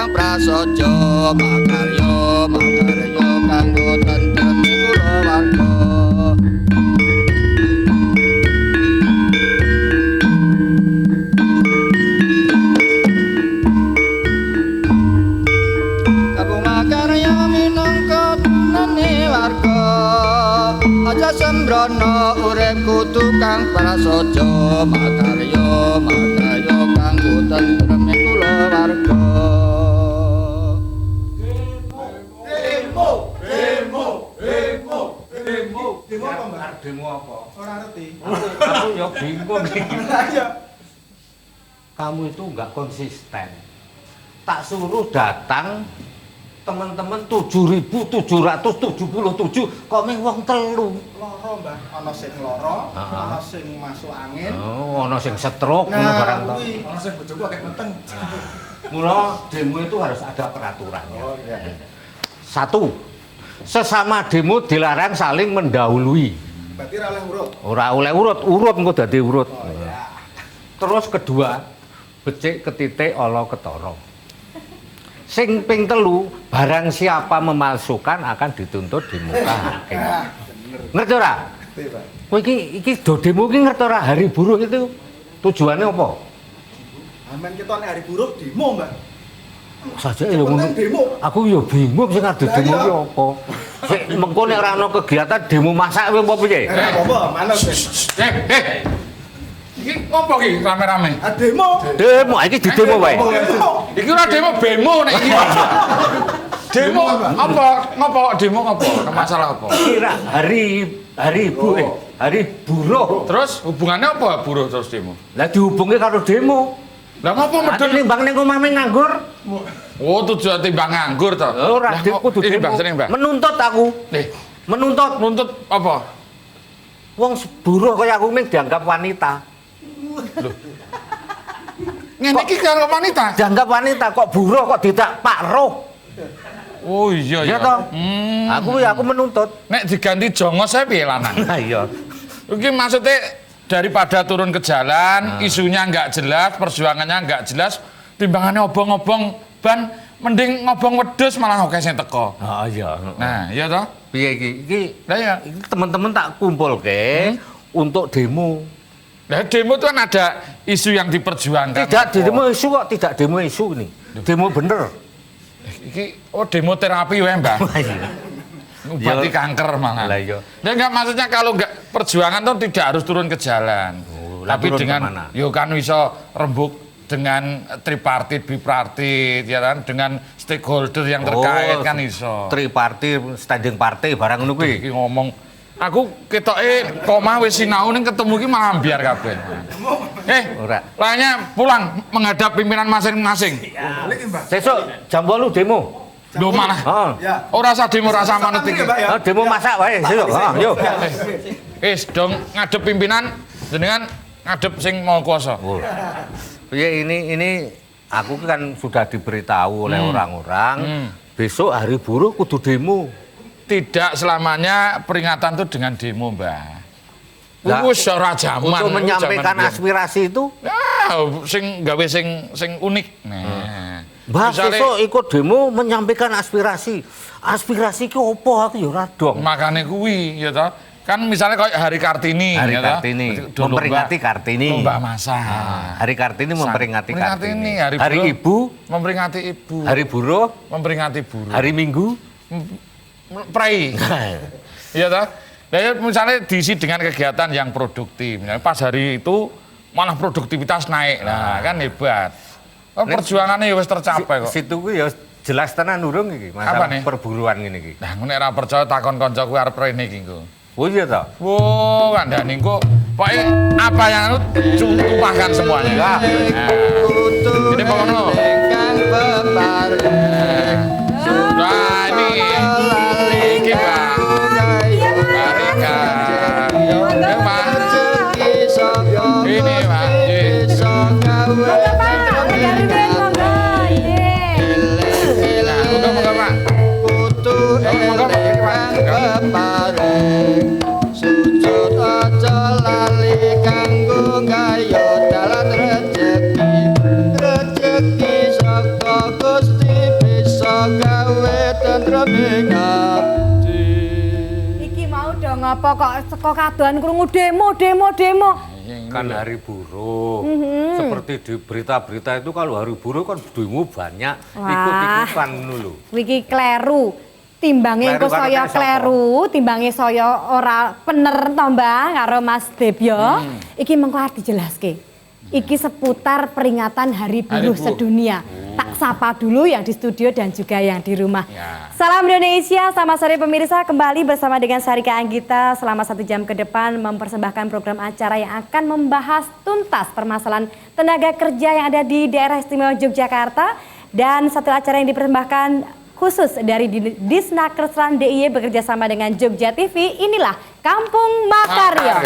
kang prasaja makarya makarya kanggo tentrem kulawarga makarya minangka nane warga aja sembrono urip kudu kang prasaja makarya makarya kanggo tentrem kulawarga demo apa? Ora ngerti. Aku ya bingung iki. Iya. Kamu itu enggak konsisten. Tak suruh datang teman-teman 7.777 kok mung wong telu. Loro, Mbah. Ana sing loro, ana sing masuk angin. Oh, ana sing stroke ngono barang to. Ana sing bojoku akeh meteng. Mula demo itu harus ada peraturannya. Oh iya. Satu, sesama demo dilarang saling mendahului. Berarti ora oleh urut. Ora oleh urut engko dadi urut. Oh iya. Terus kedua, becik ketitik ala ketara. Sing ping telu, barang siapa memalsukan akan dituntut di muka hakim. Ngerti ora? Ngerti, Pak. Kowe iki do demo iki ngerti ora hari buruh itu tujuannya apa? Amen kita nek hari buruh demo, Mbak. Saja ya ngono. Aku ya bingung sing adu demo ki apa. Sik mengko nek ora ana kegiatan demo masak kowe apa piye? Apa? Manut. Iki ngopo iki rame-rame? Demo. Demo iki didemo wae. Iki ora demo bemo nek iki. Demo apa? Ngopo demo ngopo? Masalah apa? Kira hari buruh. Terus hubungannya apa buruh terus demo? Lah dihubungi karo demo. Lah ngopo medun? Nimbang ning omah nganggur. Oh, tujuan timbang nganggur to. Ora kudu ini demo. Mbah, sini Mbah. Menuntut aku. Menuntut apa? Wong buruh kaya aku ming dianggap wanita. Ngene iki karo wanita. Dianggap wanita kok buruh kok didak Pak Roh. Oh iya Ya ya. toh? Aku menuntut. Nek diganti jongos saya piye lanang? Nah iya. Iki maksudnya daripada turun ke jalan, isunya nggak jelas, perjuangannya nggak jelas, timbangannya obong-obong ban, mending ngobong wedhus malah oke sing teko. Oh iya. Nah, iya toh? Piye iki? Lah ya. Iki teman-teman tak kumpulke untuk demo. Nah, demo itu kan ada isu yang diperjuangkan. Tidak demo isu kok, tidak demo isu ini. Demo bener. Iki demo terapi wae, Mbak. Ngobati kanker malah. Lah iya. Dan enggak maksudnya kalau enggak perjuangan tuh tidak harus turun ke jalan. Tapi turun dengan kemana? yo kan iso rembuk dengan tripartit, bipartit ya kan dengan stakeholder yang terkait kan iso. Tripartit, standing party barang ngono kuwi. Iki ngomong aku ketoke koma wis sinau ning ketemu iki malah ambiar kabeh. Ora. Lainnya pulang menghadap pimpinan masing-masing. Sesuk jam 8 demo. Lho malah. Heeh. Ya. Ora usah demo ora usah manut iki. Demo masak wae sesuk. Yo. Wis dong ngadep pimpinan jenengan ngadep sing mau kuasa. Piye ini aku kan sudah diberitahu oleh orang-orang besok hari buruh kudu demo. Tidak selamanya peringatan itu dengan demo, Mbah. Lah, Wis ora jaman. Untuk menyampaikan aspirasi itu, ya, sing gawe sing unik. Nah. Mbah Misalnya- sesuk ikut demo menyampaikan aspirasi. Aspirasi ki opo aku ya ora dong. Makane kuwi ya toh. Kan misalnya kayak Hari Kartini Hari ya toh. Kartini, Do memperingati lomba- Kartini. Lomba masak. Hari Kartini memperingati Kartini. Hari Hari buruh Ibu, memperingati ibu. Hari Buruh, memperingati buruh. Hari Minggu. Prai. Iya toh? Nah, ya, misalnya diisi dengan kegiatan yang produktif. Misalnya pas hari itu malah produktivitas naik. Nah, kan hebat. Oh, perjuangannya ya wis tercapai kok. Situ ku ya jelas tenan urung iki Apa masalah nih? perburuan ngene iki. Nah, nek ora percaya takon kancaku arep rene iki engko. Oh iya toh? Wo, kandhane engko pokoke apa yang tumpahkan semuanya. Nah, ini pokoknya. kang pepareng Nah, ini iki, Pak. Barika. Ya, Pak. rezeki saka Ini, Pak. iso gawe Nah, moga-moga, Pak. kudu eling kang pepareng sujud aja lali kanggo gayo dalan rezeki saka Gusti ing ati. Iki mau dong apa kok saka kadohan krungu demo. Kan hari buruh. Seperti di berita-berita itu kalau hari buruh kan demo banyak, ikut-ikutan dulu. Wiki kleru. Timbange engko Kleru saya karena kleru, timbange saya ora bener to, Mbah, karo Mas Debyo. Iki mengko arep dijelaske. Iki seputar peringatan Hari Buruh Buruh. Sedunia. Tak sapa dulu yang di studio dan juga yang di rumah. Ya. Salam Indonesia, selamat sore pemirsa. Kembali bersama dengan Sarika Anggita selama 1 jam ke depan mempersembahkan program acara yang akan membahas tuntas permasalahan tenaga kerja yang ada di daerah istimewa Yogyakarta. Dan satu acara yang dipersembahkan khusus dari Disnakersran DIY bekerja sama dengan Jogja TV. Inilah Kampung Makaryo.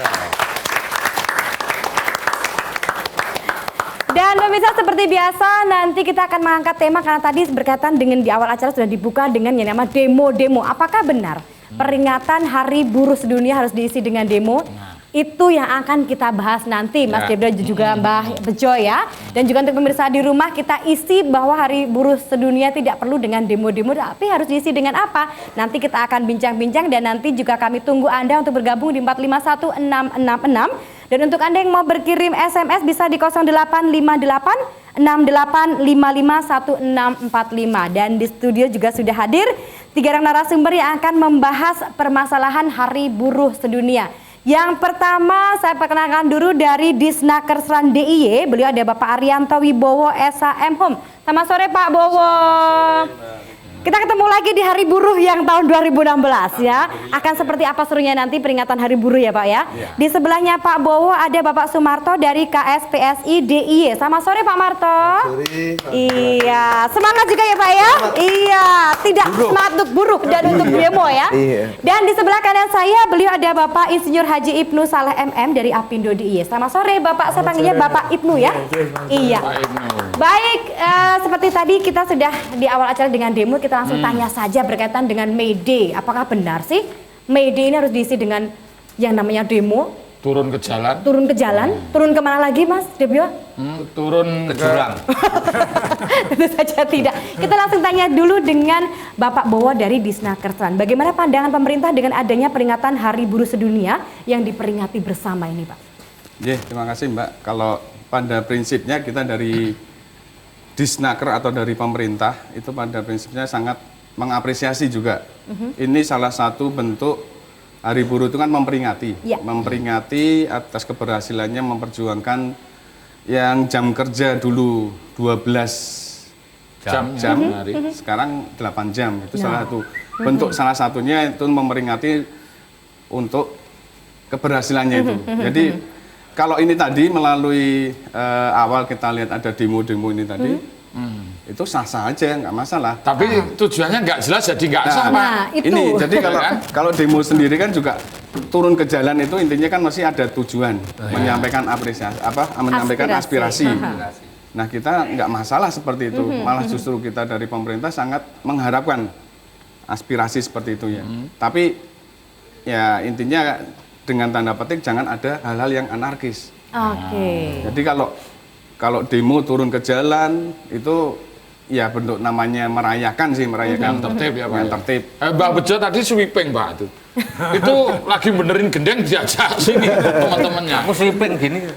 Dan pemirsa seperti biasa nanti kita akan mengangkat tema karena tadi berkaitan dengan di awal acara sudah dibuka dengan yang nama demo-demo. Apakah benar peringatan Hari Buruh Sedunia harus diisi dengan demo? Itu yang akan kita bahas nanti Mas Debra juga Mbah Bejo ya. Dan juga untuk pemirsa di rumah kita isi bahwa Hari Buruh Sedunia tidak perlu dengan demo-demo, tapi harus diisi dengan apa? Nanti kita akan bincang-bincang dan nanti juga kami tunggu Anda untuk bergabung di 451666. Dan untuk Anda yang mau berkirim SMS bisa di 0858 68551645. Dan di studio juga sudah hadir 3 orang narasumber yang akan membahas permasalahan Hari Buruh Sedunia. Yang pertama saya perkenalkan dulu dari Disnakersran DIY. Beliau ada Bapak Arianto Wibowo SHM Home. Selamat sore Pak Bowo. Kita ketemu lagi di Hari Buruh yang tahun 2016 ya. Akan seperti apa serunya nanti peringatan Hari Buruh ya Pak ya. Di sebelahnya Pak Bowo ada Bapak Sumarto dari KSPSI DIY. Selamat sore Pak Marto. Sore. Iya, semangat juga ya Pak ya. Iya, tidak semangat untuk buruh dan untuk demo ya. Dan di sebelah kanan saya beliau ada Bapak Insinyur Haji Ibnu Saleh MM dari Apindo DIY. Selamat sore Bapak, saya panggilnya Bapak Ibnu ya. Iya. Baik, seperti tadi kita sudah di awal acara dengan demo, kita langsung tanya saja berkaitan dengan May Day. Apakah benar sih May Day ini harus diisi dengan yang namanya demo? Turun ke jalan. Turun ke jalan? Turun kemana lagi Mas Debyo? Turun Ke jurang. Tentu saja tidak. Kita langsung tanya dulu dengan Bapak Bowo dari Disnakersran. Bagaimana pandangan pemerintah dengan adanya peringatan Hari Buruh Sedunia yang diperingati bersama ini Pak? Terima kasih Mbak. Kalau pada prinsipnya kita dari Disnaker atau dari pemerintah itu pada prinsipnya sangat mengapresiasi juga. Ini salah satu bentuk Hari Buruh itu kan memperingati, memperingati atas keberhasilannya memperjuangkan yang jam kerja dulu 12 jam hari, sekarang 8 jam. Itu salah satu bentuk, salah satunya itu memperingati untuk keberhasilannya itu. Jadi kalau ini tadi melalui awal kita lihat ada demo-demo ini tadi, itu sah-sah aja, nggak masalah. Tapi tujuannya nggak jelas jadi nggak sah Pak. Nah, itu. Ini jadi kalau demo sendiri kan juga turun ke jalan itu intinya kan masih ada tujuan menyampaikan apresiasi, menyampaikan aspirasi. Nah kita nggak masalah seperti itu, malah justru kita dari pemerintah sangat mengharapkan aspirasi seperti itu ya. Tapi ya intinya dengan tanda petik jangan ada hal-hal yang anarkis. Oke. Jadi kalau demo turun ke jalan itu ya bentuk namanya merayakan sih, merayakan tertib ya Pak. yang tertib. Mbak Bejo tadi sweeping Pak itu. Itu lagi benerin gendeng diajak sini teman-temannya. Aku sweeping gini.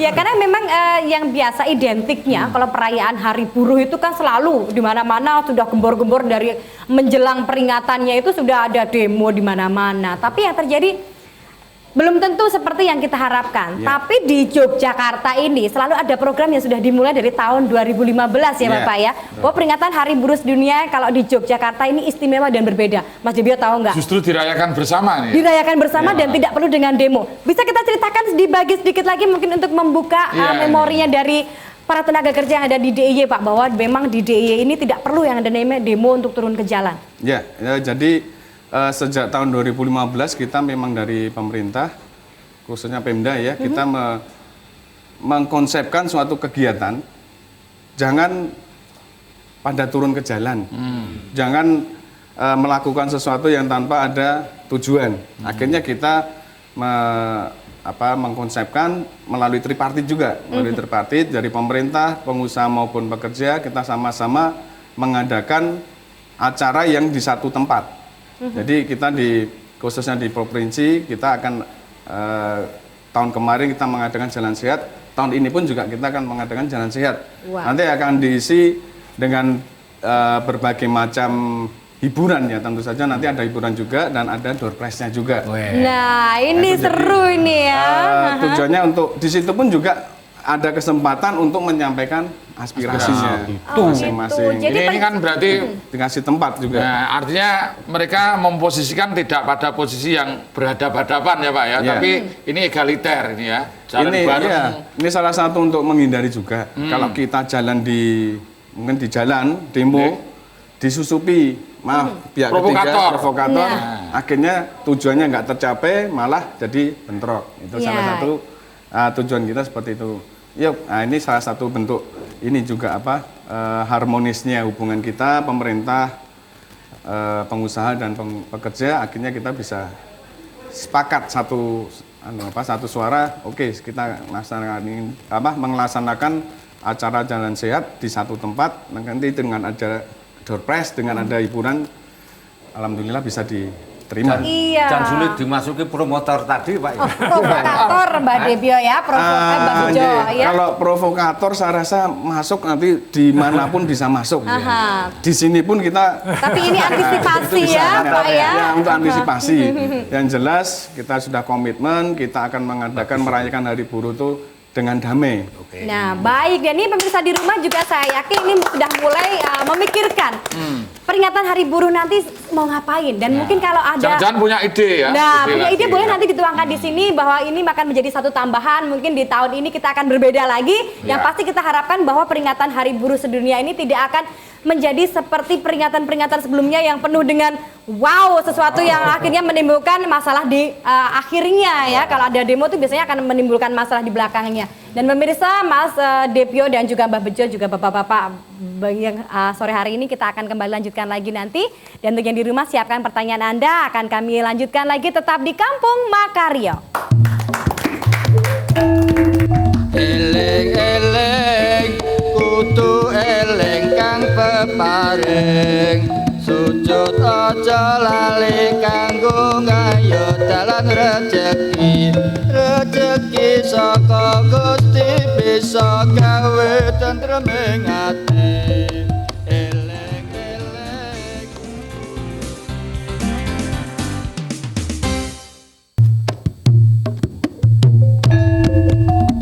Ya karena memang yang biasa identiknya kalau perayaan Hari Buruh itu kan selalu di mana-mana sudah gembor-gembor dari menjelang peringatannya itu sudah ada demo di mana-mana. Tapi yang terjadi belum tentu seperti yang kita harapkan. Tapi di Yogyakarta ini selalu ada program yang sudah dimulai dari tahun 2015 ya Bapak ya. Bahwa peringatan Hari Buruh Sedunia kalau di Yogyakarta ini istimewa dan berbeda. Mas Debyo tahu nggak? Justru dirayakan bersama nih. Dirayakan bersama dan tidak perlu dengan demo. Bisa kita ceritakan dibagi sedikit lagi mungkin untuk membuka memorinya dari para tenaga kerja yang ada di DIY Pak, bahwa memang di DIY ini tidak perlu yang ada namanya demo untuk turun ke jalan. Ya, jadi sejak tahun 2015 kita memang dari pemerintah khususnya Pemda ya, kita mengkonsepkan suatu kegiatan jangan pada turun ke jalan. Jangan melakukan sesuatu yang tanpa ada tujuan. Akhirnya kita mengkonsepkan melalui tripartit juga, melalui tripartit dari pemerintah, pengusaha maupun pekerja, kita sama-sama mengadakan acara yang di satu tempat. Jadi kita khususnya di provinsi kita akan tahun kemarin kita mengadakan jalan sehat, tahun ini pun juga kita akan mengadakan jalan sehat. Wow. Nanti akan diisi dengan berbagai macam hiburan ya, tentu saja nanti ada hiburan juga dan ada door prize-nya juga. Nah, ini Itu seru ini ya. Tujuannya untuk di situ pun juga ada kesempatan untuk menyampaikan aspirasinya masing-masing. Jadi Ini kan berarti Dikasih tempat juga. nah, artinya mereka memposisikan tidak pada posisi yang berhadapan-hadapan ya Pak ya, Iya. tapi ini egaliter ini ya. Jalan Ini bareng. iya, ini salah satu untuk menghindari juga. Kalau kita jalan mungkin di jalan demo disusupi, maaf pihak ketiga provokator, akhirnya tujuannya nggak tercapai, malah jadi bentrok. Itu salah satu tujuan kita seperti itu. Yuk, ini salah satu bentuk ini juga harmonisnya hubungan kita pemerintah, pengusaha dan pekerja, akhirnya kita bisa sepakat satu suara. Oke, kita melaksanakan acara jalan sehat di satu tempat. Nanti dengan ada door prize, dengan ada hiburan, alhamdulillah bisa diterima. Iya. Dan sulit dimasuki promotor tadi Pak. Provokator Mbak Debio ya, Mbak Bejo ya. Kalau provokator saya rasa masuk nanti dimanapun bisa masuk. Aha. Di sini pun kita. Tapi ini antisipasi ya, Pak ya. Ya, untuk antisipasi. Yang jelas kita sudah komitmen, kita akan merayakan Hari Buruh itu dengan damai. Nah, baik. Dan ini pemirsa di rumah juga saya yakin ini sudah mulai memikirkan peringatan Hari Buruh nanti mau ngapain. Dan mungkin kalau ada Jangan-jangan punya ide ya. Nah, punya ide lagi, boleh ya. nanti dituangkan di sini bahwa ini akan menjadi satu tambahan. Mungkin di tahun ini kita akan berbeda lagi. Yang pasti kita harapkan bahwa peringatan Hari Buruh Sedunia ini tidak akan menjadi seperti peringatan-peringatan sebelumnya yang penuh dengan sesuatu yang akhirnya menimbulkan masalah di akhirnya ya. Kalau ada demo itu biasanya akan menimbulkan masalah di belakangnya. Dan pemirsa, Mas Depio dan juga Mbak Bejo juga bapak-bapak yang sore hari ini kita akan kembali lanjutkan lagi nanti. Dan untuk yang di rumah siapkan pertanyaan Anda, akan kami lanjutkan lagi tetap di Kampung Makaryo. Eling-eling kudu eling kang peparing, sujud aja lali kanggo ngayo dalan rejeki. Rejeki saka Gusti bisa gawe tentreming ati. Eling-eling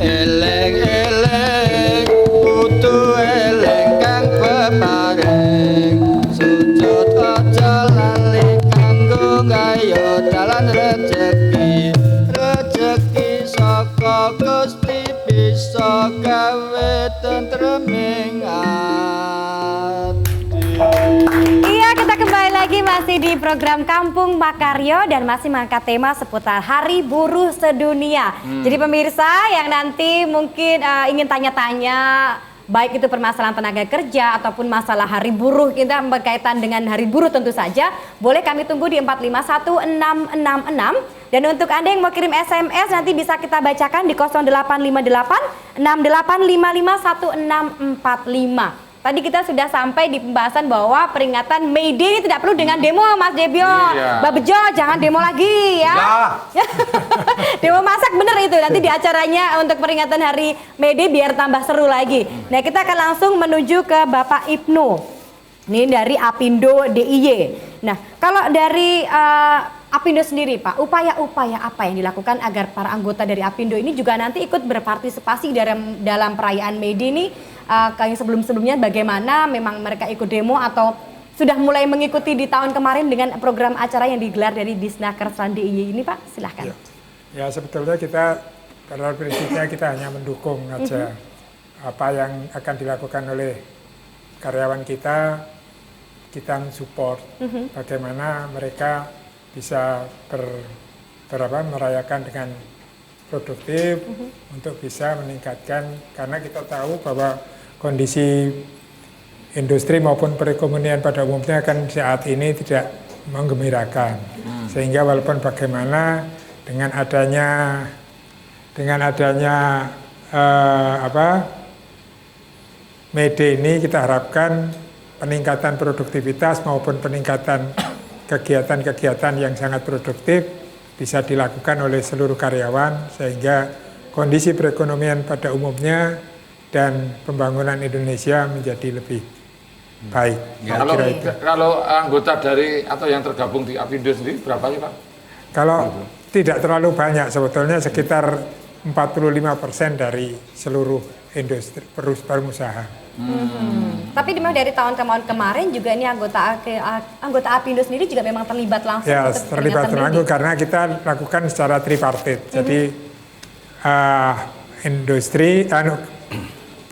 eling-eling kudu eling kang peparing, sujud aja lali kanggo ngayo dalan rejeki. Rejeki saka Gusti bisa gawe tentreming ati. Iya, kita kembali lagi masih di program Kampung Makaryo dan masih mengangkat tema seputar Hari Buruh Sedunia. Jadi pemirsa yang nanti mungkin ingin tanya-tanya baik itu permasalahan tenaga kerja ataupun masalah Hari Buruh kita berkaitan dengan Hari Buruh tentu saja, boleh kami tunggu di 451666. Dan untuk Anda yang mau kirim SMS nanti bisa kita bacakan di 0858 6855 1645. Tadi kita sudah sampai di pembahasan bahwa peringatan May Day ini tidak perlu dengan demo, Mas Debio. Iya. Mbak Bejo, jangan demo lagi ya. Demo masak bener itu, nanti di acaranya untuk peringatan hari May Day biar tambah seru lagi. Nah, kita akan langsung menuju ke Bapak Ibnu. Ini dari Apindo DIY. Nah, kalau dari Apindo sendiri Pak, upaya-upaya apa yang dilakukan agar para anggota dari Apindo ini juga nanti ikut berpartisipasi dalam perayaan May Day ini? Kayak sebelum-sebelumnya bagaimana memang mereka ikut demo atau sudah mulai mengikuti di tahun kemarin dengan program acara yang digelar dari Disnaker DIY ini Pak? Silahkan. Ya sebetulnya kita pada prinsipnya kita hanya mendukung aja apa yang akan dilakukan oleh karyawan kita mensupport bagaimana mereka bisa merayakan dengan produktif untuk bisa meningkatkan, karena kita tahu bahwa kondisi industri maupun perekonomian pada umumnya kan saat ini tidak menggembirakan. Sehingga walaupun bagaimana dengan adanya May Day ini kita harapkan peningkatan produktivitas maupun peningkatan kegiatan-kegiatan yang sangat produktif bisa dilakukan oleh seluruh karyawan sehingga kondisi perekonomian pada umumnya dan pembangunan Indonesia menjadi lebih baik. Ya, kalau anggota dari atau yang tergabung di Apindo sendiri berapa sih Pak? Kalau tidak terlalu banyak, sebetulnya sekitar 45% dari seluruh industri pengusaha. Tapi memang dari tahun kemarin juga ini anggota Apindo sendiri juga memang terlibat langsung. Ya, untuk terlibat kegiatan langsung ini. karena kita lakukan secara tripartit. Jadi industri,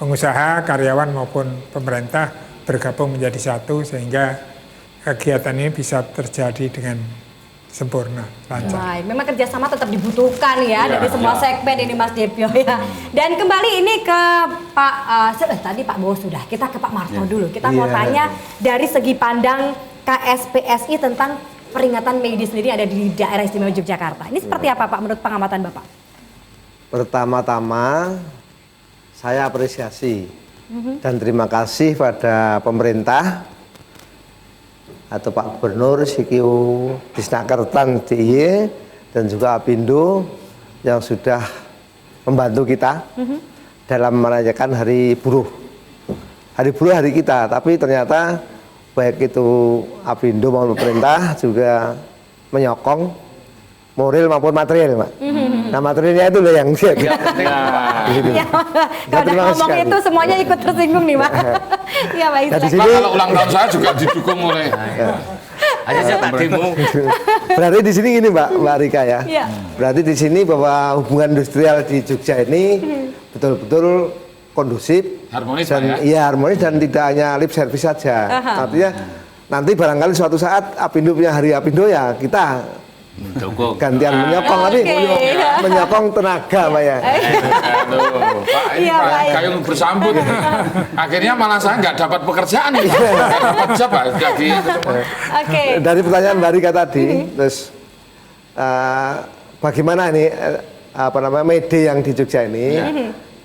pengusaha, karyawan maupun pemerintah bergabung menjadi satu sehingga kegiatan ini bisa terjadi dengan sempurna, lancar. Baik, memang kerjasama tetap dibutuhkan ya dari semua segmen ini Mas Debyo ya. Dan kembali ini ke Pak, tadi Pak Bowo sudah, kita ke Pak Marto dulu. Kita mau tanya dari segi pandang KSPSI tentang peringatan May Day sendiri ada di daerah istimewa Yogyakarta. Ini seperti apa Pak menurut pengamatan Bapak? Pertama-tama saya apresiasi dan terima kasih pada pemerintah atau Pak Gubernur, Sikiu Disnakertan DIY dan juga Apindo yang sudah membantu kita dalam merayakan Hari Buruh. Hari Buruh hari kita, tapi ternyata baik itu Apindo maupun pemerintah juga menyokong moral maupun material, Pak. Nah, materialnya itu loh yang Ya, kalau udah ngomong itu semuanya ikut tersinggung nih Pak. Iya Pak Nah, di Isaac. sini Kalau ulang tahun saya juga didukung oleh Aja saya tadimu. berarti di sini gini Mbak Rika ya. Iya. Berarti di sini bahwa hubungan industrial di Jogja ini betul-betul kondusif, harmonis dan Pak ya. iya harmonis dan tidak hanya lip service saja. Artinya nanti barangkali suatu saat Apindo punya hari Apindo ya kita Mendukung. gantian menyokong, tapi menyokong tenaga Pak ya. Aduh, Pak, ini Iya, Pak, Pak. gayung bersambut. Akhirnya malah saya nggak dapat pekerjaan nih, nggak dapat job Pak. Jadi Oke. Dari pertanyaan Mbak Rika tadi, terus bagaimana ini May Day yang di Jogja ini?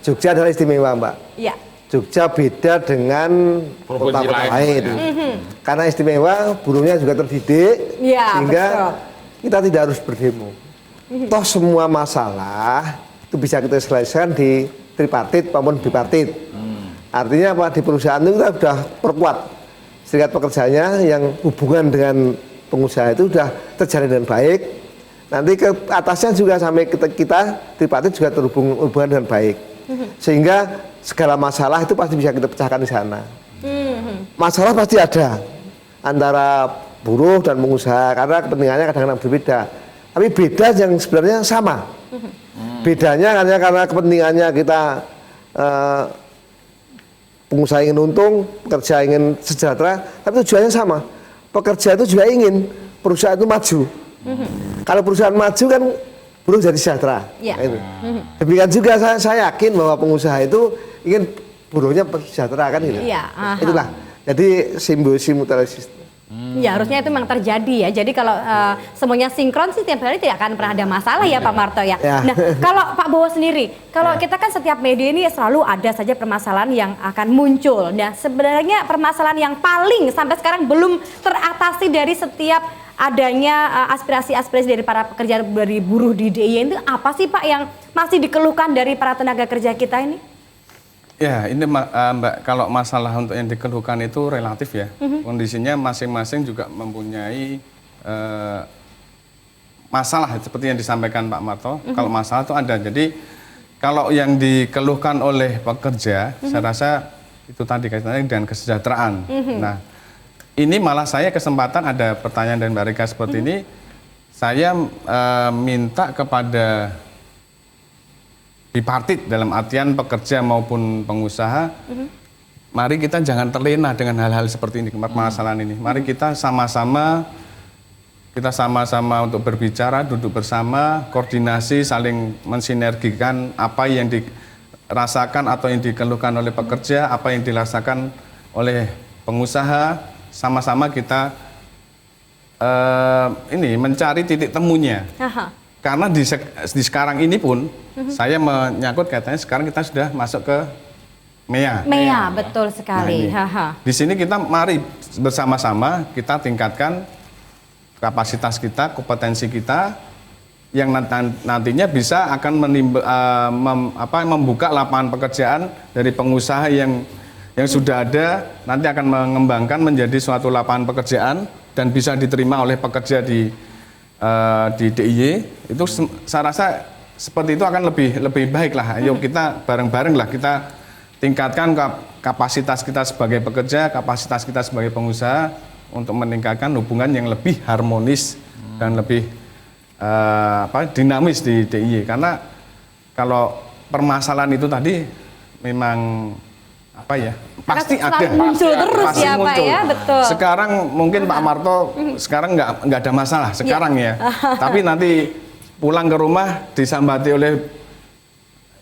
Jogja adalah istimewa Mbak. Iya. Jogja beda dengan Provinsi kota-kota lain. lain. Karena istimewa, buruhnya juga terdidik, Iya, sehingga betul. kita tidak harus berdemo. Toh semua masalah itu bisa kita selesaikan di tripartit maupun bipartit. Artinya apa? Di perusahaan itu kita sudah perkuat serikat pekerjanya yang hubungan dengan pengusaha itu sudah terjalin dengan baik. Nanti ke atasnya juga sampai kita tripartit juga terhubung hubungan dengan baik. Sehingga segala masalah itu pasti bisa kita pecahkan di sana. Masalah pasti ada antara buruh dan pengusaha karena kepentingannya kadang-kadang berbeda. Tapi beda yang sebenarnya sama. Bedanya karena kepentingannya kita pengusaha ingin untung, pekerja ingin sejahtera, tapi tujuannya sama. Pekerja itu juga ingin perusahaan itu maju. Kalau perusahaan maju kan buruh jadi sejahtera. Iya. Nah, itu. Demikian juga saya yakin bahwa pengusaha itu ingin buruhnya sejahtera kan gitu. Iya, aha. Itulah. Jadi simbiosis mutualisme. Ya harusnya itu memang terjadi ya. Jadi kalau semuanya sinkron sih tiap hari tidak akan pernah ada masalah ya Pak Marto ya. Ya. Nah kalau Pak Bowo sendiri, kalau kita kan setiap media ini selalu ada saja permasalahan yang akan muncul. Nah sebenarnya permasalahan yang paling sampai sekarang belum teratasi dari setiap adanya aspirasi-aspirasi dari para pekerja dari buruh di DIY itu apa sih Pak yang masih dikeluhkan dari para tenaga kerja kita ini? Ya, ini Mbak, kalau masalah untuk yang dikeluhkan itu relatif ya. Kondisinya masing-masing juga mempunyai masalah seperti yang disampaikan Pak Marto. Kalau masalah itu ada. Jadi kalau yang dikeluhkan oleh pekerja, saya rasa itu tadi kaitannya dengan kesejahteraan. Nah, ini malah saya kesempatan ada pertanyaan dari Mbak Rika seperti ini. Saya minta kepada bipartit dalam artian pekerja maupun pengusaha, mari kita jangan terlena dengan hal-hal seperti ini, permasalahan ini. Mari kita sama-sama untuk berbicara, duduk bersama, koordinasi, saling mensinergikan apa yang dirasakan atau yang dikeluhkan oleh pekerja, apa yang dirasakan oleh pengusaha, sama-sama kita mencari titik temunya. Aha. Karena di sekarang ini pun saya menyangkut katanya sekarang kita sudah masuk ke MEA. MEA, betul sekali. Nah, Haha. di sini kita mari bersama-sama kita tingkatkan kapasitas kita, kompetensi kita yang nantinya bisa akan membuka lapangan pekerjaan dari pengusaha yang sudah ada, nanti akan mengembangkan menjadi suatu lapangan pekerjaan dan bisa diterima oleh pekerja di DIY. Itu saya rasa seperti itu akan lebih baik lah. Ayo kita bareng-bareng lah kita tingkatkan kapasitas kita sebagai pekerja, kapasitas kita sebagai pengusaha untuk meningkatkan hubungan yang lebih harmonis dan lebih dinamis di DIY. Karena kalau permasalahan itu tadi memang pasti ada, muncul terus pasti ya muncul. Pak ya, betul. Sekarang mungkin Pak Marto sekarang nggak ada masalah sekarang ya. Tapi nanti pulang ke rumah disambati oleh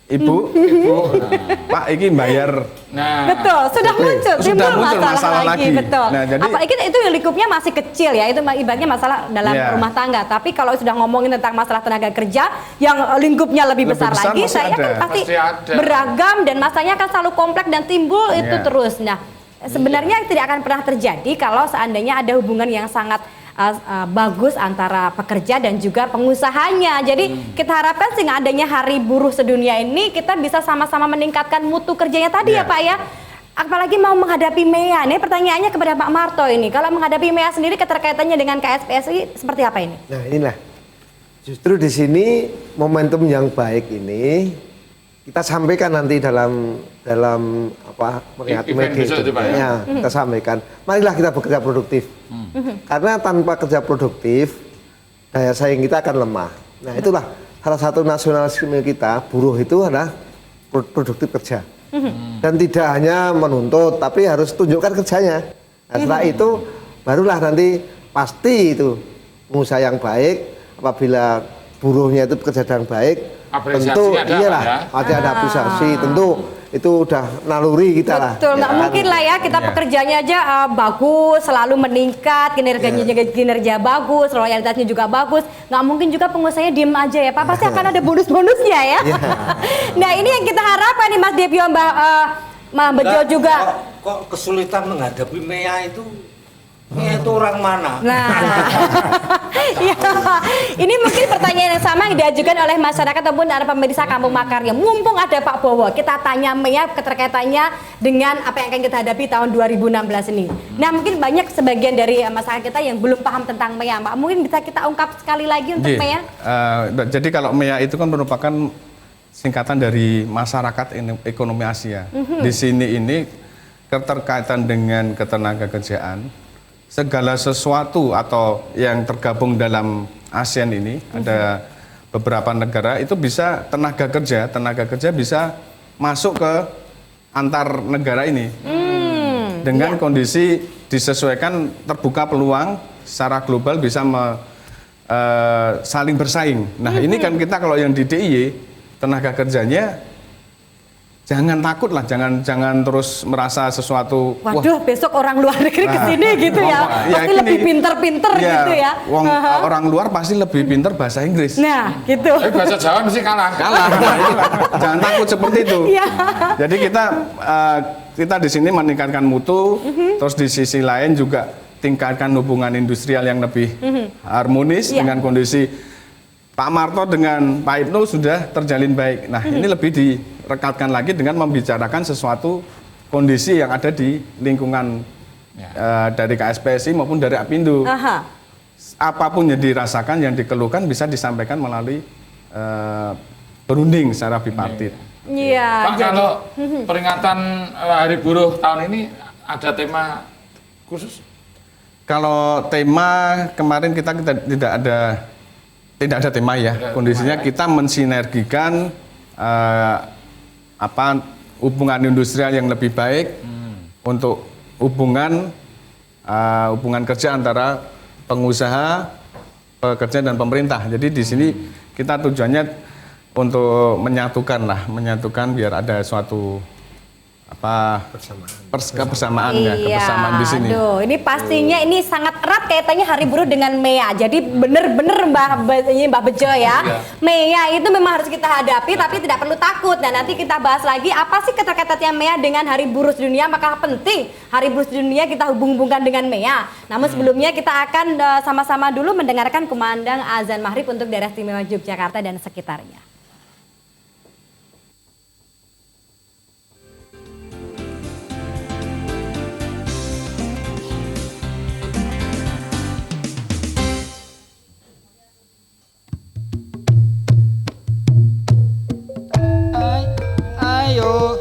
ibu, Pak iki bayar. Nah, Betul, sudah muncul masalah lagi. Betul. Nah, jadi apalagi itu yang lingkupnya masih kecil ya, itu ibaratnya masalah dalam rumah tangga. Tapi kalau sudah ngomongin tentang masalah tenaga kerja yang lingkupnya lebih besar lagi, saya kan pasti beragam dan masalahnya akan selalu kompleks dan timbul itu terus. Nah, sebenarnya tidak akan pernah terjadi kalau seandainya ada hubungan yang sangat bagus antara pekerja dan juga pengusahanya. Jadi kita harapkan sehingga adanya Hari Buruh Sedunia ini kita bisa sama-sama meningkatkan mutu kerjanya tadi ya Pak ya. Apalagi mau menghadapi MEA. Ini pertanyaannya kepada Pak Marto ini. Kalau menghadapi MEA sendiri keterkaitannya dengan KSPSI seperti apa ini? Nah inilah justru di sini momentum yang baik ini kita sampaikan nanti dalam media ya, kita sampaikan. Marilah kita bekerja produktif. Karena tanpa kerja produktif daya saing kita akan lemah. Nah itulah salah satu nasionalisme kita, buruh itu adalah produktif kerja. Dan tidak hanya menuntut, tapi harus tunjukkan kerjanya. Nah, setelah itu barulah nanti pasti itu pengusaha yang baik. Apabila buruhnya itu bekerja dengan baik, tentu iyalah ada apresiasi. Tentu itu udah naluri kita lah. Betul, nggak mungkin lah ya kita pekerjanya aja bagus, selalu meningkat, kinerja bagus, loyalitasnya juga bagus. Nggak mungkin juga pengusahanya diem aja ya Pak, pasti akan ada bonus-bonusnya ya. Nah ini yang kita harapkan nih Mas Depio, Mbak Bejo juga. Kok kesulitan menghadapi MEA itu? MEA itu orang mana? Nah, ya, ini mungkin pertanyaan yang sama yang diajukan oleh masyarakat ataupun para pemirsa Kampung Makarya. Mumpung ada Pak Bowo, kita tanya MEA keterkaitannya dengan apa yang akan kita hadapi tahun 2016 ini. Nah, mungkin banyak sebagian dari masyarakat kita yang belum paham tentang MEA, Pak. Mungkin bisa kita ungkap sekali lagi untuk MEA? Jadi kalau MEA itu kan merupakan singkatan dari Masyarakat Ekonomi Asia. Di sini ini keterkaitan dengan ketenagakerjaan. Segala sesuatu atau yang tergabung dalam ASEAN ini ada beberapa negara itu bisa tenaga kerja bisa masuk ke antar negara ini dengan kondisi disesuaikan, terbuka peluang secara global bisa saling bersaing. Nah ini kan kita kalau yang di DIY tenaga kerjanya jangan takut lah, jangan terus merasa sesuatu. Waduh, besok orang luar negeri kesini gitu ya, pasti lebih pinter-pinter gitu ya. Orang luar pasti lebih pinter bahasa Inggris. Nah, gitu. Tapi bahasa Jawa mesti kalah. Jangan takut seperti itu. Jadi kita di sini meningkatkan mutu, terus di sisi lain juga tingkatkan hubungan industrial yang lebih harmonis dengan kondisi Pak Marto dengan Pak Ibnu sudah terjalin baik. Nah, ini lebih direkatkan lagi dengan membicarakan sesuatu kondisi yang ada di lingkungan dari KSPSI maupun dari Apindo. Apapun yang dirasakan, yang dikeluhkan bisa disampaikan melalui berunding secara bipartit. Iya. Pak, kalau peringatan Hari Buruh tahun ini ada tema khusus? Kalau tema kemarin kita tidak ada tema ya. Kondisinya kita mensinergikan hubungan industrial yang lebih baik untuk hubungan kerja antara pengusaha, pekerja dan pemerintah. Jadi di sini kita tujuannya untuk menyatukan biar ada suatu kebersamaan ya, kebersamaan di sini. Aduh, ini pastinya ini sangat erat kaitannya Hari Buruh dengan MEA. Jadi bener-bener Mbak Bejo ya. MEA itu memang harus kita hadapi tapi tidak perlu takut. Nah, nanti kita bahas lagi apa sih keterkaitannya MEA dengan Hari Buruh Sedunia. Maka penting Hari Buruh Sedunia kita hubung-hubungkan dengan MEA. Namun sebelumnya kita akan sama-sama dulu mendengarkan kumandang azan maghrib untuk daerah istimewa Yogyakarta dan sekitarnya. Ayo,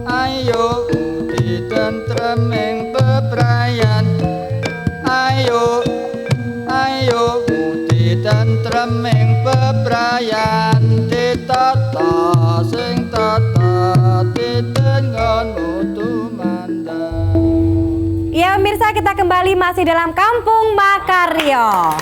ayo, ditentreming bebrayan. Ayo, ayo, ditentreming bebrayan. Ditata sing tata, ditengon mutu mandang. Ya pemirsa, kita kembali masih dalam Kampung Makaryo.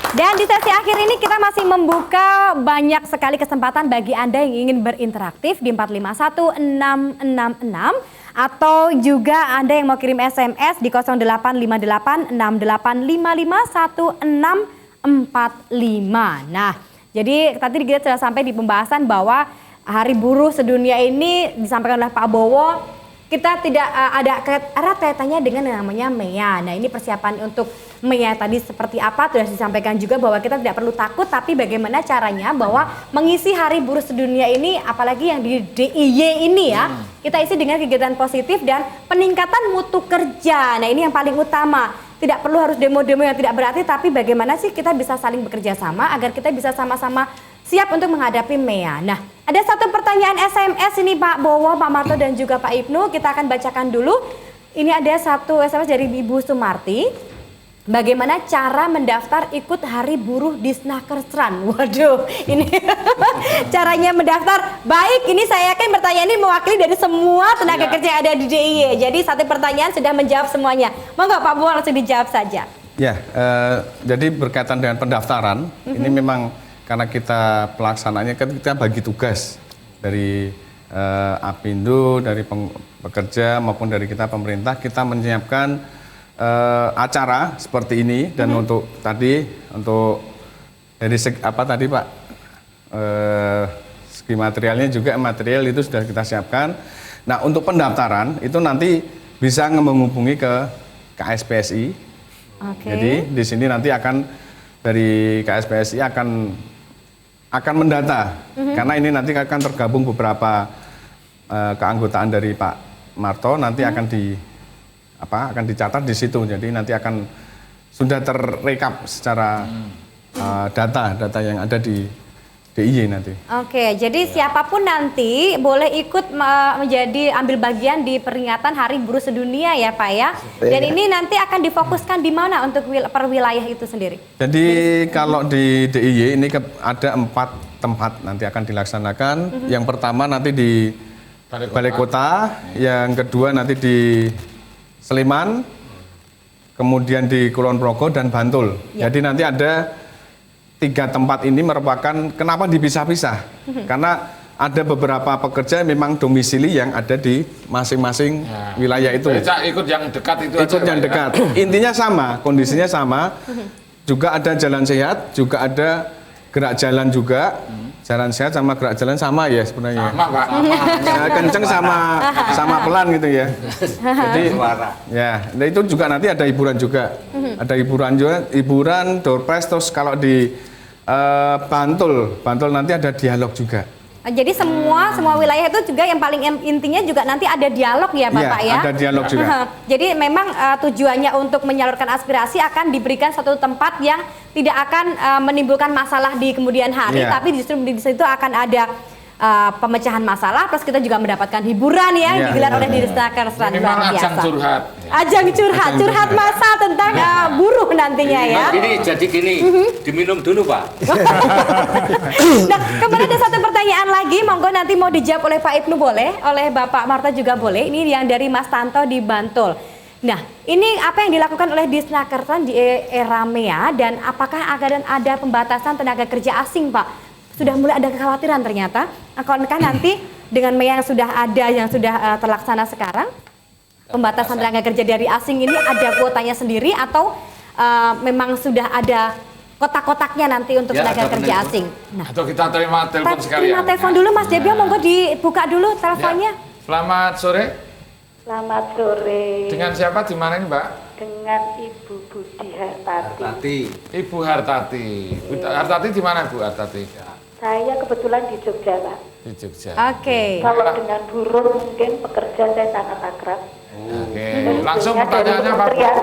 Dan di sesi akhir ini kita masih membuka banyak sekali kesempatan bagi Anda yang ingin berinteraksi di 451666 atau juga Anda yang mau kirim SMS di 085868551645. Nah, jadi tadi kita sudah sampai di pembahasan bahwa Hari Buruh Sedunia ini disampaikan oleh Pak Bowo, kita tidak ada erat kaitannya dengan yang namanya MEA. Nah, ini persiapan untuk MEA tadi seperti apa sudah disampaikan juga bahwa kita tidak perlu takut, tapi bagaimana caranya bahwa mengisi Hari Buruh Sedunia ini, apalagi yang di DIY ini ya, kita isi dengan kegiatan positif dan peningkatan mutu kerja. Nah, ini yang paling utama. Tidak perlu harus demo-demo yang tidak berarti, tapi bagaimana sih kita bisa saling bekerja sama agar kita bisa sama-sama siap untuk menghadapi MEA. Nah, ada satu pertanyaan SMS ini Pak Bowo, Pak Marto dan juga Pak Ibnu. Kita akan bacakan dulu. Ini ada satu SMS dari Ibu Sumarti. Bagaimana cara mendaftar ikut Hari Buruh di Snakersran? Waduh, ini caranya mendaftar. Baik, ini saya yakin pertanyaan ini mewakili dari semua tenaga kerja yang ada di DIY. Jadi satu pertanyaan sudah menjawab semuanya. Monggo Pak Bowo langsung dijawab saja. Ya, jadi berkaitan dengan pendaftaran, ini memang karena kita pelaksananya kan kita bagi tugas dari Apindo, dari pekerja maupun dari kita pemerintah, kita menyiapkan acara seperti ini dan untuk tadi untuk dari apa tadi Pak segi materialnya juga material itu sudah kita siapkan. Nah, untuk pendaftaran itu nanti bisa menghubungi ke KSPSI. Jadi di sini nanti akan dari KSPSI akan mendata karena ini nanti akan tergabung beberapa keanggotaan dari Pak Marto nanti akan dicatat di situ. Jadi nanti akan sudah terrekap secara data yang ada di DIY nanti. Oke, jadi siapapun nanti boleh ikut ambil bagian di peringatan Hari Buruh Sedunia ya Pak ya. Dan ini nanti akan difokuskan di mana untuk per wilayah itu sendiri? Jadi kalau di DIY ini ada 4 tempat nanti akan dilaksanakan. Yang pertama nanti di Balai Kota, yang kedua nanti di Sleman, kemudian di Kulon Progo dan Bantul. Jadi nanti ada 3 tempat ini merupakan kenapa dipisah-pisah? Karena ada beberapa pekerja memang domisili yang ada di masing-masing wilayah itu. Ikut yang dekat itu. Ikut yang dekat. Intinya sama, kondisinya sama. Juga ada jalan sehat, juga ada gerak jalan juga. Jalan sehat sama gerak jalan sama ya sebenarnya. Sama Pak. Kenceng sama pelan gitu ya. Jadi ya, nah itu juga nanti ada hiburan juga. Ada hiburan door prize. Terus kalau di Bantul nanti ada dialog juga. Jadi semua wilayah itu juga yang paling intinya juga nanti ada dialog ya Bapak ya. Ada dialog juga. Jadi memang tujuannya untuk menyalurkan aspirasi akan diberikan satu tempat yang tidak akan menimbulkan masalah di kemudian hari, tapi justru di situ akan ada pemecahan masalah, plus kita juga mendapatkan hiburan ya, digelar oleh Diri Snakersran. Luar biasa. Ajang curhat masa tentang buruh nantinya ya. Jadi gini, diminum dulu Pak. Nah, kemudian ada satu pertanyaan lagi, monggo nanti mau dijawab oleh Pak Ibnu boleh, oleh Bapak Marta juga boleh. Ini yang dari Mas Tanto di Bantul. Nah, ini apa yang dilakukan oleh Disnakersan di era MEA dan apakah akan ada pembatasan tenaga kerja asing Pak? Sudah mulai ada kekhawatiran ternyata, akankah nanti dengan MEA yang sudah ada, yang sudah terlaksana sekarang? Pembatasan tenaga kerja dari asing ini ada kuotanya sendiri atau memang sudah ada kotak-kotaknya nanti untuk Ya, tenaga ada kerja penelpon. asing? Nah, Atau kita terima telepon sekalian. terima telepon dulu Mas Debio, monggo dibuka dulu teleponnya. Ya. Selamat sore. Selamat sore. Dengan siapa di mana ini, Mbak? Dengan Ibu Budi Hartati. Ibu Hartati. Bu Hartati di mana, Bu Hartati? Saya kebetulan di Jogja, Pak. Di Jogja. Oke. Kalau dengan buruh mungkin pekerja saya sangat akrab. Oke. Terus Langsung dari pertanyaannya apa, Bu? Kementerian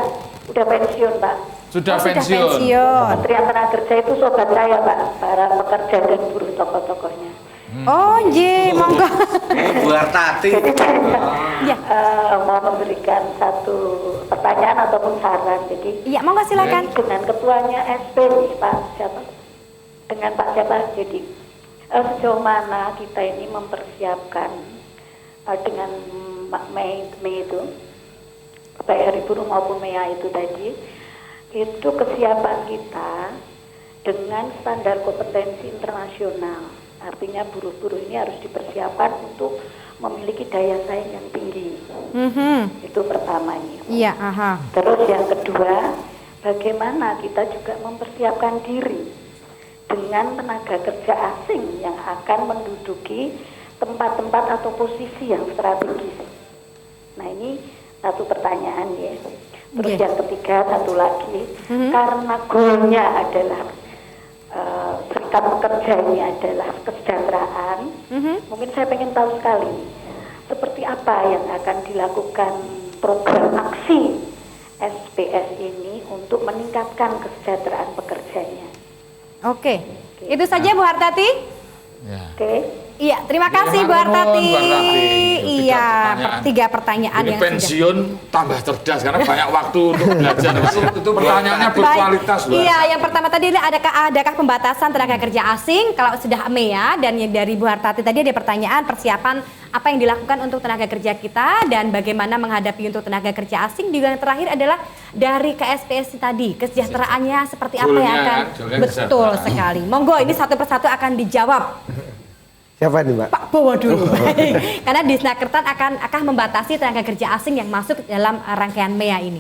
udah pensiun, Pak. Sudah Sudah pensiun. pensiun. Kementerian Tenaga Kerja itu sobat saya, Pak. Para pekerja dan buruh tokoh-tokohnya. Oh, J, monggo. Bu Hartati. Jadi saya Iya. mau memberikan satu pertanyaan ataupun saran. Jadi Iya, monggo silakan. dengan ketuanya SP nih, Pak siapa? Dengan Pak siapa? Jadi sejauh mana kita ini mempersiapkan dengan Mei itu, baik Hari Buruh maupun MEA itu tadi, itu kesiapan kita dengan standar kompetensi internasional. Artinya buruh-buruh ini harus dipersiapkan untuk memiliki daya saing yang tinggi. Itu pertamanya. Iya, aha. Terus yang kedua, bagaimana kita juga mempersiapkan diri dengan tenaga kerja asing yang akan menduduki tempat-tempat atau posisi yang strategis. Nah, ini satu pertanyaan ya. Terus Oke. yang ketiga, satu lagi, karena goalnya adalah serikat pekerja ini adalah kesejahteraan. Mungkin saya pengen tahu sekali seperti apa yang akan dilakukan program aksi SPS ini untuk meningkatkan kesejahteraan pekerjanya. Oke. Itu saja Bu Hartati? Ya. Oke. Iya, terima kasih Bu Matur nuwun, Hartati. Bu Hartati. Iya, Pertanyaan. tiga pertanyaan Ini yang sudah. pensiun tambah cerdas karena banyak waktu untuk belajar. Itu pertanyaannya berkualitas, Baik. loh. Iya, yang pertama tadi adakah pembatasan tenaga kerja asing kalau sudah MEA, dan yang dari Bu Hartati tadi ada pertanyaan persiapan apa yang dilakukan untuk tenaga kerja kita dan bagaimana menghadapi untuk tenaga kerja asing. Juga yang terakhir adalah dari KSPS tadi, kesejahteraannya seperti apa yang Goalnya akan kan, goalnya betul kesejahteraan. sekali. Monggo ini satu persatu akan dijawab. Siapa ini, Mbak? Pak Bowo dulu. Karena Disnakertan akan membatasi tenaga kerja asing yang masuk dalam rangkaian MEA ini.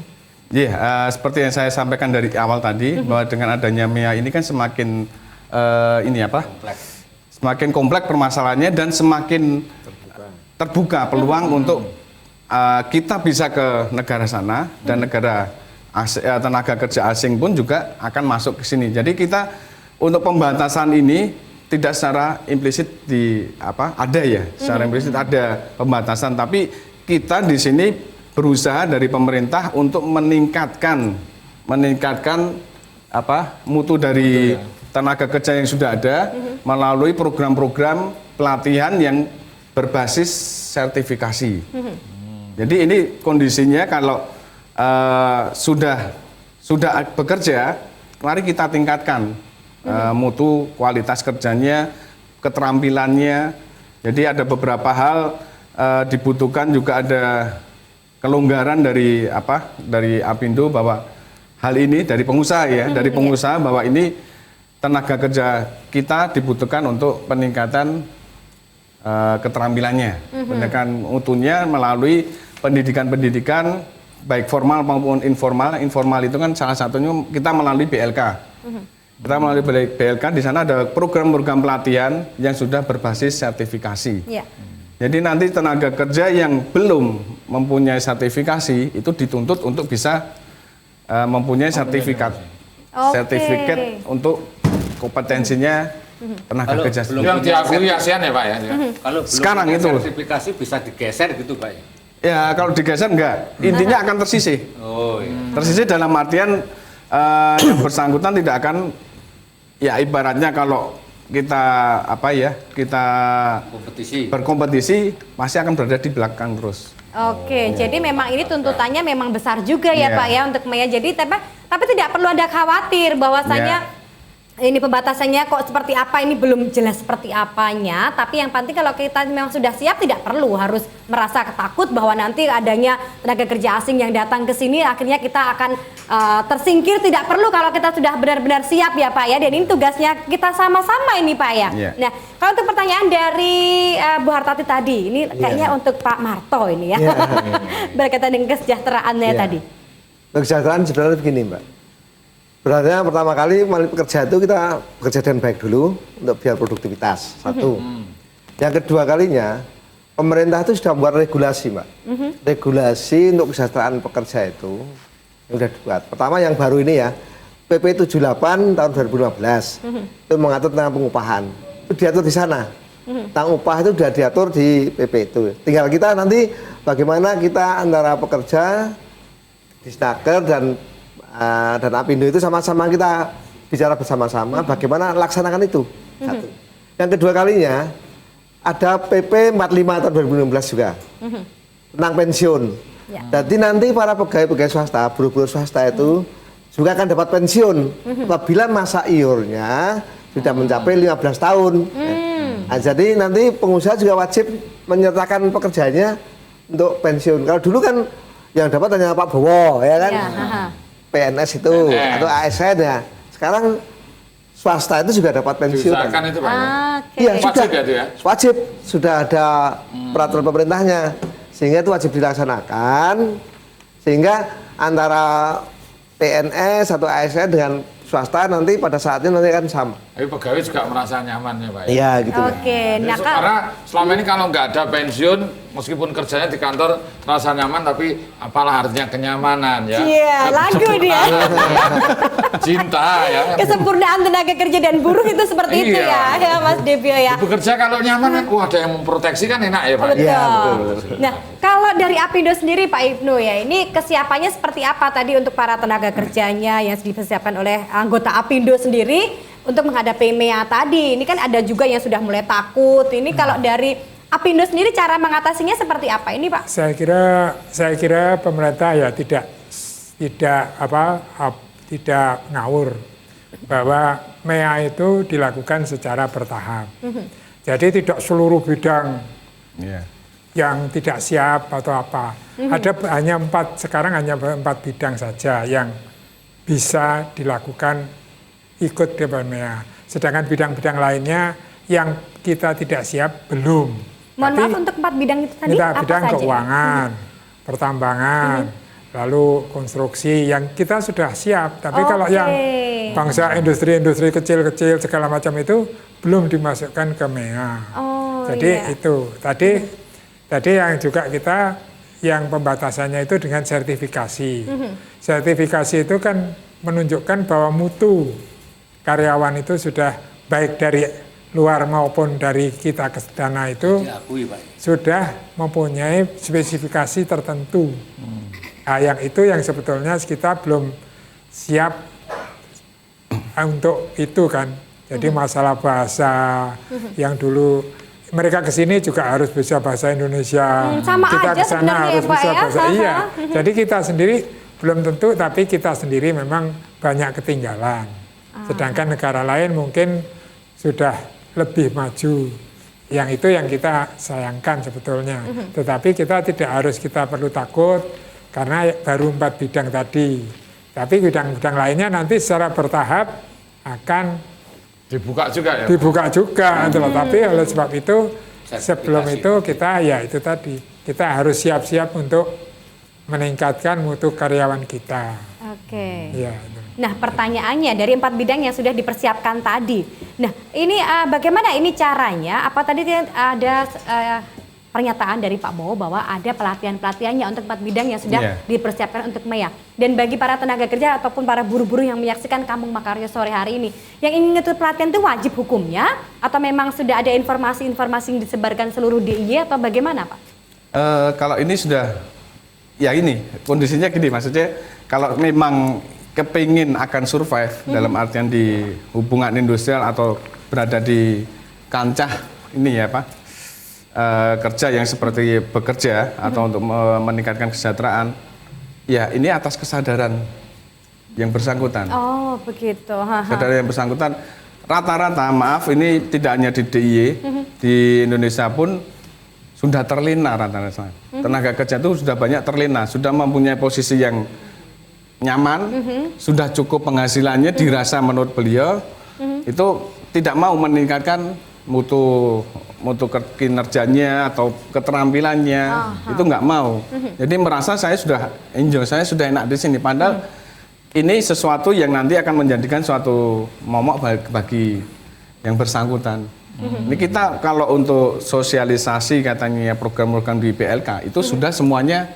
Iya, seperti yang saya sampaikan dari awal tadi, bahwa dengan adanya MEA ini kan semakin semakin kompleks permasalahannya dan semakin terbuka peluang untuk kita bisa ke negara sana dan negara tenaga kerja asing pun juga akan masuk ke sini. Jadi kita untuk pembatasan ini tidak secara implisit secara implisit ada pembatasan, tapi kita di sini berusaha dari pemerintah untuk meningkatkan mutu dari tenaga kerja yang sudah ada melalui program-program pelatihan yang berbasis sertifikasi. Jadi ini kondisinya kalau sudah bekerja, mari kita tingkatkan mutu kualitas kerjanya, keterampilannya. Jadi ada beberapa hal dibutuhkan juga ada kelonggaran dari Apindo bahwa hal ini dari pengusaha ya, dari pengusaha bahwa ini tenaga kerja kita dibutuhkan untuk peningkatan keterampilannya, peningkatan mutunya melalui pendidikan-pendidikan baik formal maupun informal. Informal itu kan salah satunya kita melalui BLK. Kita melalui BLK, di sana ada program-program pelatihan yang sudah berbasis sertifikasi. Iya. Jadi nanti tenaga kerja yang belum mempunyai sertifikasi itu dituntut untuk bisa mempunyai sertifikat. Sertifikat untuk kompetensinya tenaga kerja sendiri. Yang diakui ASEAN ya, Pak ya. Kalau belum Sekarang ada ya. itu. sertifikasi bisa digeser gitu, Pak. Ya kalau digeser enggak, intinya akan tersisih. Oh, iya. Tersisih dalam artian yang bersangkutan tidak akan, ya ibaratnya kalau kita kita berkompetisi pasti akan berada di belakang terus. Oke, jadi memang ini tuntutannya memang besar juga ya Iya. Pak ya untuk MEA. Jadi tapi tidak perlu ada khawatir bahwasanya ini pembatasannya kok seperti apa, ini belum jelas seperti apanya, tapi yang penting kalau kita memang sudah siap tidak perlu harus merasa takut bahwa nanti adanya tenaga kerja asing yang datang ke sini akhirnya kita akan tersingkir. Tidak perlu kalau kita sudah benar-benar siap ya Pak ya, dan ini tugasnya kita sama-sama ini Pak ya. Nah kalau untuk pertanyaan dari Bu Hartati tadi, ini kayaknya untuk Pak Marto ini ya, berkaitan dengan kesejahteraannya tadi. Kesejahteraan sebenarnya begini Mbak. Sebenarnya pertama kali pekerja itu kita bekerja dengan baik dulu untuk biar produktivitas, satu. Yang kedua kalinya, pemerintah itu sudah membuat regulasi Mbak. Regulasi untuk kesejahteraan pekerja itu yang sudah dibuat. Pertama yang baru ini ya, PP 78 tahun 2015 itu mengatur tentang pengupahan. Itu diatur di sana. Tentang upah itu sudah diatur di PP itu. Tinggal kita nanti bagaimana kita antara pekerja, Disnaker dan Apindo itu sama-sama kita bicara bersama-sama bagaimana laksanakan itu. Satu. Yang kedua kalinya ada PP 45 tahun 2016 juga tentang pensiun. Jadi nanti para pegawai-pegawai swasta, buruh-buruh swasta itu juga akan dapat pensiun apabila masa iurnya sudah mencapai 15 tahun. Nah, jadi nanti pengusaha juga wajib menyertakan pekerjanya untuk pensiun. Kalau dulu kan yang dapat hanya Pak Bowo, ya kan? PNS itu atau ASN ya. Sekarang swasta itu juga dapat pensiun. Diusahakan itu Pak. Iya, Wajib ya itu ya? Wajib, sudah ada peraturan pemerintahnya. Sehingga itu wajib dilaksanakan. Sehingga antara PNS atau ASN dengan swasta nanti pada saatnya nanti akan sama. Tapi pegawai juga merasa nyaman ya Pak ya? Iya gitu. Oke, nah karena selama ini kalau nggak ada pensiun, meskipun kerjanya di kantor merasa nyaman, tapi apalah artinya kenyamanan ya? Iya, lagu dia. Cinta ya. Kesempurnaan tenaga kerja dan buruh itu seperti itu ya Mas Debio ya. Bekerja kalau nyaman kan, ada yang memproteksi kan enak ya Pak? Betul. Iya, betul. Nah, kalau dari Apindo sendiri Pak Ibnu ya, ini kesiapannya seperti apa tadi untuk para tenaga kerjanya yang dipersiapkan oleh anggota Apindo sendiri untuk menghadapi MEA tadi? Ini kan ada juga yang sudah mulai takut. Ini kalau dari Apindo sendiri cara mengatasinya seperti apa ini Pak? Saya kira pemerintah ya tidak ngawur bahwa MEA itu dilakukan secara bertahap. Jadi tidak seluruh bidang yang tidak siap atau apa. Ada sekarang hanya 4 bidang saja yang bisa dilakukan ikut dewan MEA. Sedangkan bidang-bidang lainnya yang kita tidak siap belum. Mohon maaf untuk 4 bidang itu tadi apa bidang saja? Keuangan, pertambangan, lalu konstruksi yang kita sudah siap. Tapi kalau yang bangsa industri-industri kecil-kecil segala macam itu belum dimasukkan ke MEA. Jadi itu tadi yang juga kita yang pembatasannya itu dengan sertifikasi. Sertifikasi itu kan menunjukkan bahwa mutu karyawan itu sudah baik dari luar maupun dari kita ke sana itu sudah mempunyai spesifikasi tertentu. Nah, yang itu yang sebetulnya kita belum siap untuk itu kan. Jadi masalah bahasa yang dulu mereka ke sini juga harus bisa bahasa Indonesia. Sama kita aja ke sana harus ya, Pak, bisa ya? bahasa iya. Jadi kita sendiri belum tentu, tapi kita sendiri memang banyak ketinggalan. Sedangkan negara lain mungkin sudah lebih maju. Yang itu yang kita sayangkan sebetulnya. Tetapi kita tidak harus, kita perlu takut karena baru 4 bidang tadi. Tapi bidang-bidang lainnya nanti secara bertahap akan dibuka juga ya? Dibuka juga. Tapi oleh sebab itu sebelum itu kita ya itu tadi. Kita harus siap-siap untuk meningkatkan mutu karyawan kita. Oke. Ya. Nah, pertanyaannya dari 4 bidang yang sudah dipersiapkan tadi. Nah, ini bagaimana ini caranya? Apa tadi ada pernyataan dari Pak Bowo bahwa ada pelatihan-pelatihannya untuk 4 bidang yang sudah dipersiapkan untuk MEA. Dan bagi para tenaga kerja ataupun para buruh-buruh yang menyaksikan Kampung Makarya sore hari ini, yang ingin ikut pelatihan itu wajib hukumnya atau memang sudah ada informasi-informasi yang disebarkan seluruh DIY atau bagaimana, Pak? Kalau ini sudah, ya ini kondisinya gini, maksudnya kalau memang kepingin akan survive dalam artian di hubungan industrial atau berada di kancah ini ya Pak, kerja yang seperti bekerja atau untuk meningkatkan kesejahteraan, ya ini atas kesadaran yang bersangkutan. Oh, begitu. Saudara yang bersangkutan rata-rata, maaf ini tidak hanya di DIY, di Indonesia pun sudah terlena rata-rata. Tenaga kerja itu sudah banyak terlena, sudah mempunyai posisi yang nyaman, sudah cukup penghasilannya dirasa menurut beliau, itu tidak mau meningkatkan mutu kinerjanya atau keterampilannya, itu nggak mau. Jadi merasa saya sudah enjoy, saya sudah enak di sini. Padahal ini sesuatu yang nanti akan menjadikan suatu momok bagi yang bersangkutan. Ini kita kalau untuk sosialisasi katanya program-program di PLK itu sudah semuanya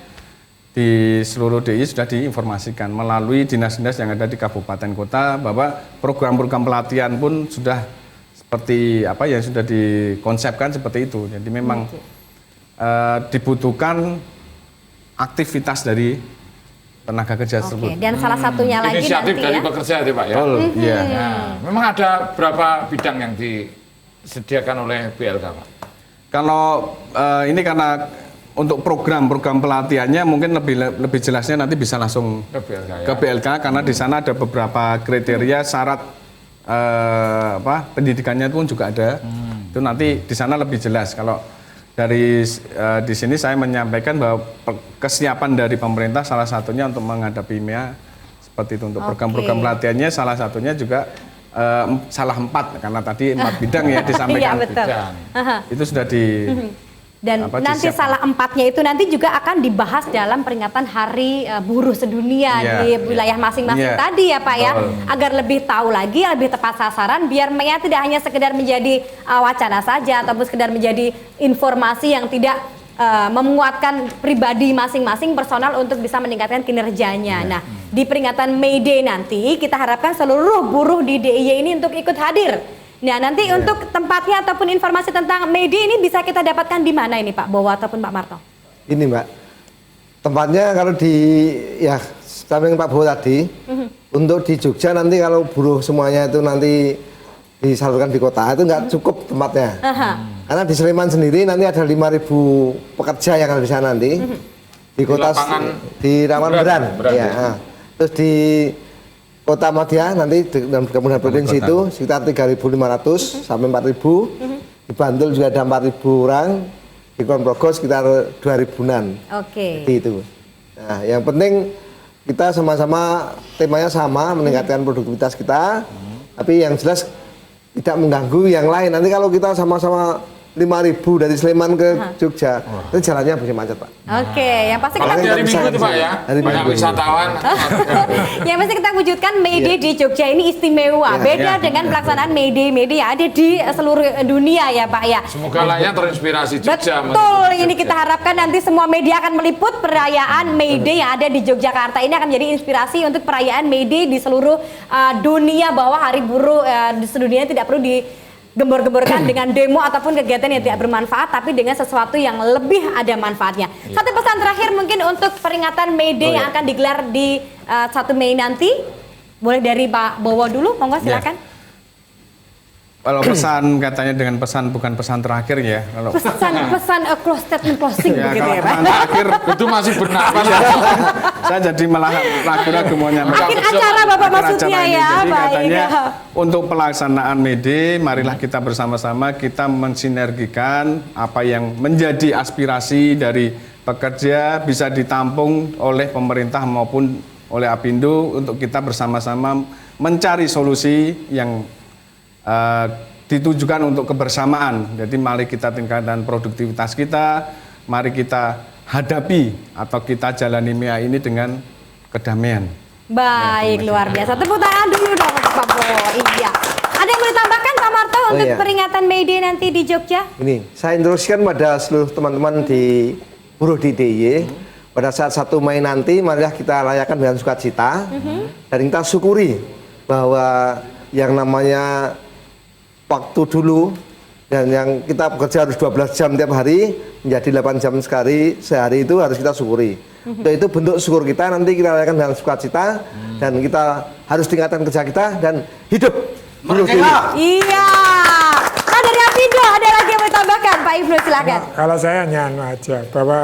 di seluruh DIY sudah diinformasikan melalui dinas-dinas yang ada di kabupaten kota bahwa program-program pelatihan pun sudah seperti apa yang sudah dikonsepkan seperti itu. Jadi memang dibutuhkan aktivitas dari tenaga kerja tersebut. Dan salah satunya lagi inisiatif nanti dari ya. pekerja ya Pak ya. Iya. Nah, memang ada berapa bidang yang disediakan oleh BLK Pak? Kalau ini karena untuk program-program pelatihannya mungkin lebih jelasnya nanti bisa langsung ke BLK karena di sana ada beberapa kriteria syarat pendidikannya pun juga ada. Itu nanti di sana lebih jelas. Kalau dari di sini saya menyampaikan bahwa kesiapan dari pemerintah salah satunya untuk menghadapi MEA seperti itu untuk program-program pelatihannya salah satunya juga salah 4 karena tadi 4 bidang ya disampaikan. Iya, betul. Itu sudah di Dan nanti salah 4-nya itu nanti juga akan dibahas dalam peringatan Hari Buruh Sedunia di wilayah masing-masing tadi ya Pak ya, agar lebih tahu lagi, lebih tepat sasaran, biar MEA tidak hanya sekedar menjadi wacana saja ataupun sekedar menjadi informasi yang tidak memuatkan pribadi masing-masing personal untuk bisa meningkatkan kinerjanya. Nah, di peringatan May Day nanti kita harapkan seluruh buruh di DIY ini untuk ikut hadir. Nah, nanti untuk tempatnya ataupun informasi tentang May Day ini bisa kita dapatkan di mana ini Pak Bowo ataupun Pak Marto? Ini Mbak, tempatnya kalau di ya samping Pak Bowo tadi, untuk di Jogja nanti kalau buruh semuanya itu nanti disalurkan di kota itu nggak cukup tempatnya. Karena di Sleman sendiri nanti ada 5.000 pekerja yang ada di sana nanti di kota di Rawan Beran, ya. Terus di Kota Madya nanti dalam kemudian provinsi itu sekitar 3.500 sampai 4.000. Di Bantul juga ada 4.000 orang. Di Kulon Progo sekitar 2.000-an. Oke. Itu. Nah, yang penting kita sama-sama temanya sama meningkatkan produktivitas kita. Tapi yang jelas tidak mengganggu yang lain. Nanti kalau kita sama-sama 5.000 dari Sleman ke Jogja, itu jalannya bisa macet Pak. Oke, yang pasti kita hari Minggu itu Pak ya, banyak wisatawan. Yang pasti kita wujudkan May Day di Jogja ini istimewa, beda dengan pelaksanaan May Day yang ada di seluruh dunia ya Pak ya. Semoga lainnya terinspirasi Jogja. Betul, ini kita harapkan nanti semua media akan meliput perayaan May Day yang ada di Yogyakarta. Ini akan menjadi inspirasi untuk perayaan May Day di seluruh dunia, bahwa Hari Buruh di sedunia tidak perlu digembor-gemborkan dengan demo ataupun kegiatan yang tidak bermanfaat, tapi dengan sesuatu yang lebih ada manfaatnya. Satu pesan terakhir mungkin untuk peringatan May Day yang akan digelar di 1 Mei nanti. Boleh dari Pak Bowo dulu, monggo silakan. Kalau pesan katanya dengan pesan bukan pesan terakhir ya. Kalau pesan statement closing ya, begitu kalau ya Pak. pesan terakhir Itu masih benar. saya jadi malah ragu-ragu mau nyampe. Akhir acara Bapak Akhir maksudnya acara ini. ya, Jadi baik. katanya untuk pelaksanaan May Day, marilah kita bersama-sama kita mensinergikan apa yang menjadi aspirasi dari pekerja bisa ditampung oleh pemerintah maupun oleh Apindo untuk kita bersama-sama mencari solusi yang ditujukan untuk kebersamaan. Jadi mari kita tingkatkan produktivitas kita, mari kita hadapi atau kita jalani MEA ini dengan kedamaian. Baik, luar biasa. Tepuk tangan dulu dong untuk Pak Bowo. Iya. Ada yang boleh tambahkan Pak Marto untuk peringatan May Day nanti di Jogja? Ini, saya instruksikan pada seluruh teman-teman di buruh di DIY, pada saat 1 Mei nanti marilah kita rayakan dengan sukacita dan kita syukuri bahwa yang namanya waktu dulu dan yang kita bekerja harus 12 jam tiap hari menjadi 8 jam sehari itu harus kita syukuri. Untuk itu bentuk syukur kita nanti kita rayakan dengan sukacita dan kita harus tingkatkan kerja kita dan hidup buruh diri. Iya. Nah, dari Apindo ada lagi yang mau ditambahkan Pak Ibnu, silakan. Kalau saya hanya aja bahwa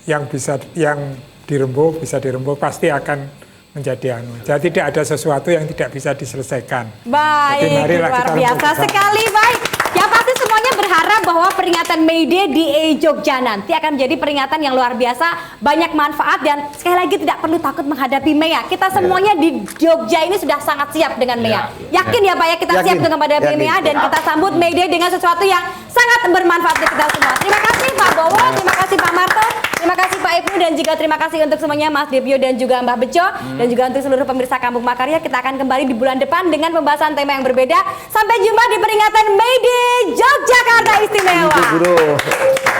yang dirembuk bisa dirembuk pasti akan menjadi anu. Jadi tidak ada sesuatu yang tidak bisa diselesaikan. Baik, Jadi marilah luar kita biasa lakukan. sekali, baik. Yang pasti semuanya berharap bahwa peringatan May Day di Jogja nanti akan menjadi peringatan yang luar biasa, banyak manfaat dan sekali lagi tidak perlu takut menghadapi Mei ya. Kita semuanya di Jogja ini sudah sangat siap dengan Mei ya. Yakin ya Pak ya kita Yakin. siap dengan menghadapi Mei ya, dan kita sambut May Day dengan sesuatu yang sangat bermanfaat untuk kita semua. Terima kasih Pak Bowo, terima kasih Pak Marto, terima kasih Pak Ibnu, dan juga terima kasih untuk semuanya Mas Debio dan juga Mbah Bejo, dan juga untuk seluruh pemirsa Kampung Makarya. Kita akan kembali di bulan depan dengan pembahasan tema yang berbeda. Sampai jumpa di peringatan May Day Yogyakarta Istimewa. Guru.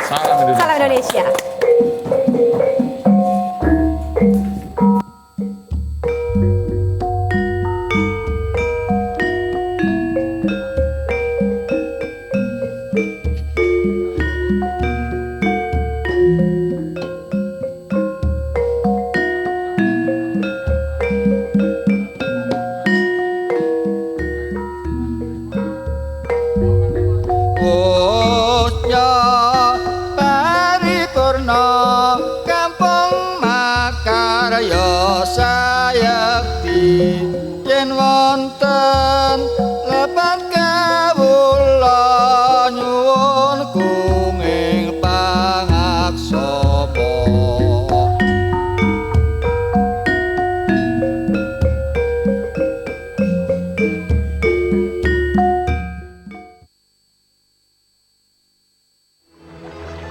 Salam Indonesia. Salam Indonesia. Usya paripurna Kampung Makarya sayekti yen wonten